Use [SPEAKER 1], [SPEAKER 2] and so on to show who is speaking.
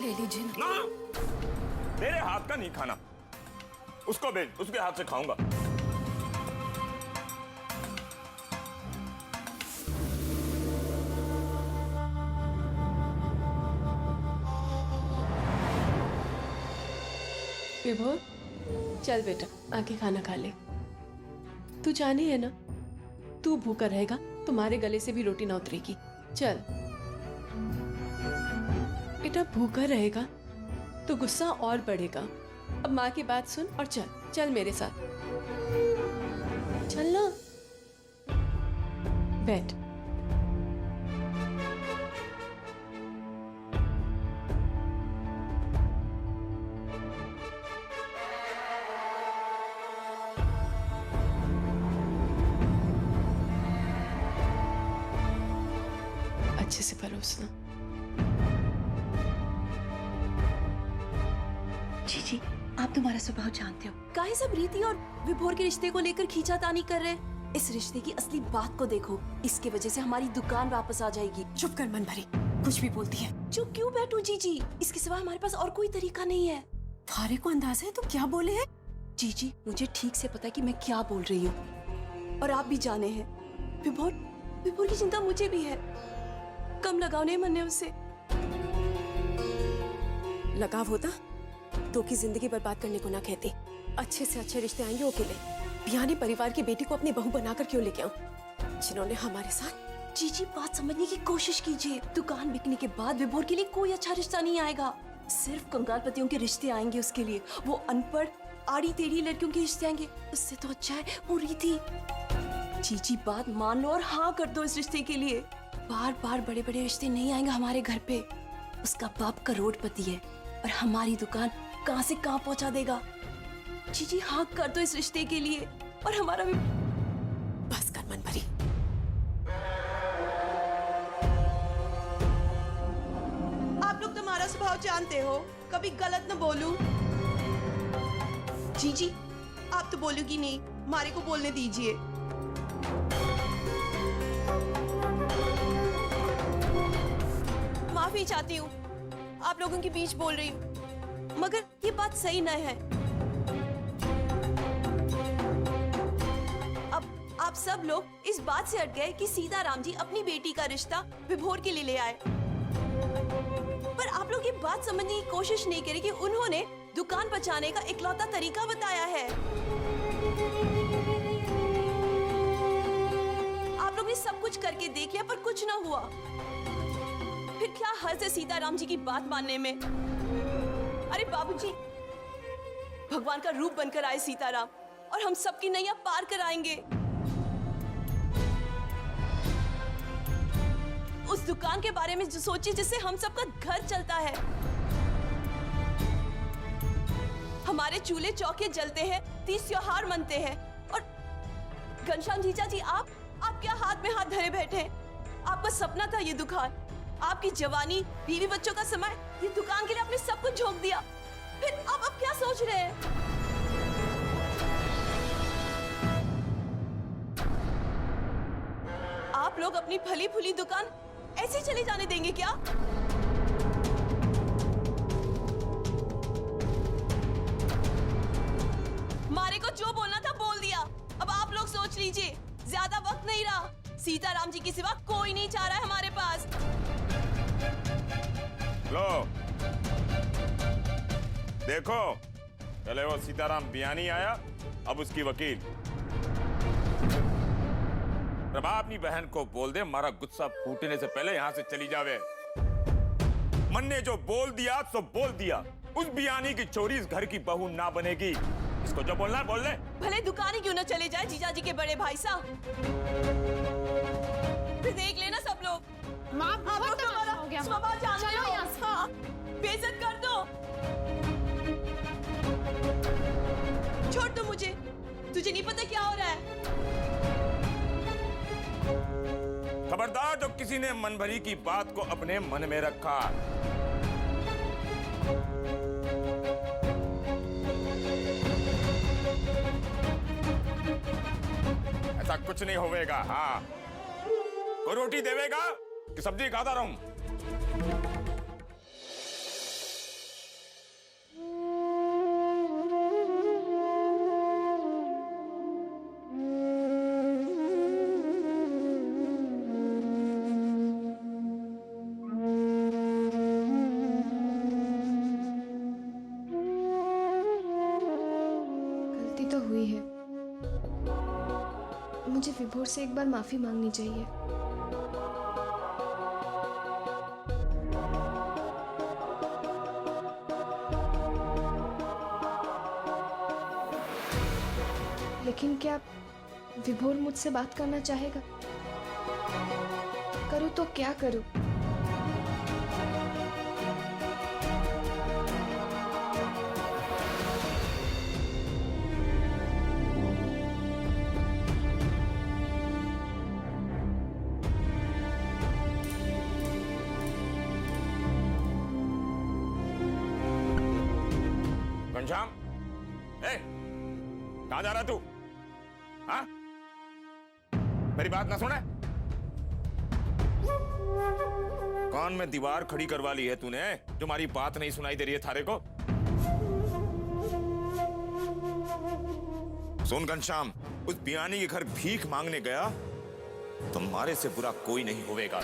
[SPEAKER 1] ले लीजिए
[SPEAKER 2] ना, मेरे हाथ का नहीं खाना, उसको भेज, उसके हाथ से खाऊंगा।
[SPEAKER 3] विभोर, चल बेटा आके खाना खा ले। तू जानी है ना, तू भूखा रहेगा तुम्हारे गले से भी रोटी ना उतरेगी। चल बेटा, भूखा रहेगा तो गुस्सा और बढ़ेगा। अब माँ की बात सुन और चल चल मेरे साथ, चल ना, बैठ। अच्छे से परोसना।
[SPEAKER 1] जीजी, आप तुम्हारा स्वभाव जानते हो। काहे सब रीति और विभोर के रिश्ते को लेकर खींचातानी कर रहे हैं? इस रिश्ते की असली बात को देखो। इसके वजह से हमारी दुकान वापस आ जाएगी।
[SPEAKER 4] चुप कर मन भरी, कुछ भी बोलती है।
[SPEAKER 1] चुप क्यों बैठूं जीजी? इसके सिवा हमारे पास और कोई तरीका नहीं है।
[SPEAKER 4] थारे को अंदाजा है तुम क्या बोले हैं?
[SPEAKER 1] जीजी, मुझे ठीक से पता है कि मैं क्या बोल रही हूँ, और आप भी जाने हैं। विभोर की चिंता मुझे भी है। कम लगाव नहीं मन ने उससे।
[SPEAKER 4] लगाव होता तो की जिंदगी बर्बाद करने को ना कहती। अच्छे से अच्छे रिश्ते आएंगे अकेले। बियाने परिवार की बेटी को अपनी बहू बनाकर क्यों लेके आऊं, जिन्होंने हमारे साथ।
[SPEAKER 1] जीजी, बात समझने की कोशिश कीजिए। दुकान बिकने के बाद विभोर के लिए कोई अच्छा रिश्ता नहीं आएगा। सिर्फ कंगालपतियों के रिश्ते आएंगे उसके लिए। वो अनपढ़ आड़ी टेढ़ी लड़कियों के रिश्ते आएंगे। उससे तो अच्छा है वो रीति। जीजी, बात मान लो और हाँ कर दो इस रिश्ते के लिए। बार बार बड़े बड़े रिश्ते नहीं आएंगे हमारे घर पे। उसका बाप करोड़पति है और हमारी दुकान कहां से कहां पहुंचा देगा। जीजी, हाँ कर दो इस रिश्ते के लिए और हमारा भी।
[SPEAKER 4] बस कर मन भरी।
[SPEAKER 1] आप लोग तुम्हारा स्वभाव जानते हो, कभी गलत न बोलूं। जीजी, आप तो बोलोगी नहीं, मारे को बोलने दीजिए। माफी चाहती हूँ, आप लोगों के बीच बोल रही हूँ, मगर ये बात सही न है। अब आप सब लोग इस बात से हट गए कि सीताराम जी अपनी बेटी का रिश्ता विभोर के लिए ले आए, पर आप लोग ये बात समझने की कोशिश नहीं करें कि उन्होंने दुकान बचाने का इकलौता तरीका बताया है। आप लोग ने सब कुछ करके देख लिया पर कुछ ना हुआ। फिर क्या हर्ज है सीताराम जी की बात मानने में? अरे बाबूजी, भगवान का रूप बनकर आए सीताराम और हम सबकी नैया पार कराएंगे। उस दुकान के बारे में जो सोचिए जिससे हम सबका घर चलता है। हमारे चूल्हे चौके जलते हैं, 30 त्योहार मनते हैं, और घनश्याम जीजा जी आप क्या हाथ में हाथ धरे बैठे हैं? आपका सपना था ये दुकान, आपकी जवानी, बीवी बच्चों का समय, ये दुकान के लिए आपने सब कुछ झोंक दिया। फिर अब क्या सोच रहे हैं? आप लोग अपनी फली फूली दुकान ऐसे ही चले जाने देंगे क्या? मारे को जो बोलना था बोल दिया। अब आप लोग सोच लीजिए, ज्यादा वक्त नहीं रहा। सीताराम जी के सिवा कोई नहीं चाह रहा है हमारे पास।
[SPEAKER 2] लो देखो, पहले वो सीताराम बियानी आया, अब उसकी वकील। प्रभा अपनी बहन को बोल दे हमारा गुस्सा फूटने से पहले यहाँ से चली जावे। मन ने जो बोल दिया सो बोल दिया। उस बियानी की चोरी इस घर की बहू ना बनेगी। इसको जो बोलना है बोल ले।
[SPEAKER 1] भले दुकान ही क्यों ना चले जाए जीजाजी के बड़े भाई साहब। फिर देख लेना सब लोग। आप लोग तुम्हारा स्वभाव जानते हो। हाँ, बेइज्जत कर दो। छोड़ दो मुझे, तुझे नहीं पता क्या हो रहा है।
[SPEAKER 2] खबरदार जो किसी ने मनभरी की बात को अपने मन में रखा। ऐसा कुछ नहीं होवेगा। हाँ, कोई रोटी देवेगा कि सब्जी खाता रहूं?
[SPEAKER 5] मुझे विभोर से एक बार माफी मांगनी चाहिए। लेकिन क्या विभोर मुझसे बात करना चाहेगा? करूँ तो क्या करूँ?
[SPEAKER 2] घनश्याम, ए, कहाँ जा रहा तू? हाँ? मेरी बात ना सुने? कान में दीवार खड़ी करवा ली है तूने, तुम्हारी बात नहीं सुनाई दे रही है थारे को? सुन घनश्याम, उस बियानी के घर भीख मांगने गया, तुम्हारे से बुरा कोई नहीं होवेगा।